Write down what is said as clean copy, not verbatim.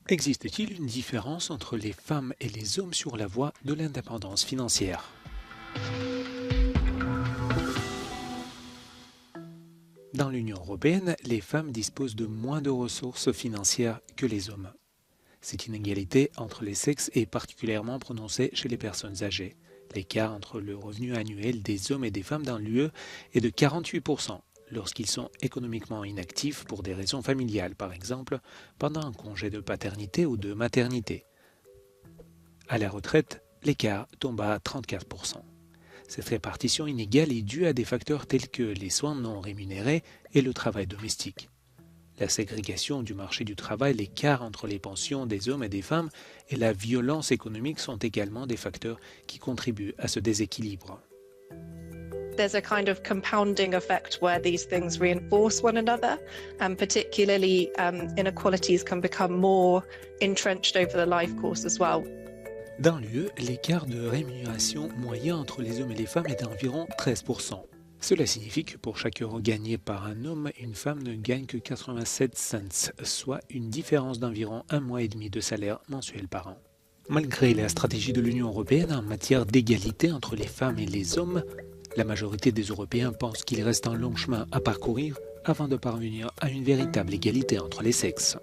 Existe-t-il une différence entre les femmes et les hommes sur la voie de l'indépendance financière? Dans l'Union européenne, les femmes disposent de moins de ressources financières que les hommes. Cette inégalité entre les sexes est particulièrement prononcée chez les personnes âgées. L'écart entre le revenu annuel des hommes et des femmes dans l'UE est de 48% lorsqu'ils sont économiquement inactifs pour des raisons familiales, par exemple pendant un congé de paternité ou de maternité. À la retraite, l'écart tombe à 34%. Cette répartition inégale est due à des facteurs tels que les soins non rémunérés et le travail domestique. La ségrégation du marché du travail, l'écart entre les pensions des hommes et des femmes et la violence économique sont également des facteurs qui contribuent à ce déséquilibre. There's a kind of compounding effect where these things reinforce one another, and particularly inequalities can become more entrenched over the life course as well. Dans l'UE, l'écart de rémunération moyen entre les hommes et les femmes est d'environ 13%. Cela signifie que pour chaque euro gagné par un homme, une femme ne gagne que 87 cents, soit une différence d'environ 1 mois et demi de salaire mensuel par an. Malgré la stratégie de l'Union européenne en matière d'égalité entre les femmes et les hommes, la majorité des Européens pensent qu'il reste un long chemin à parcourir avant de parvenir à une véritable égalité entre les sexes.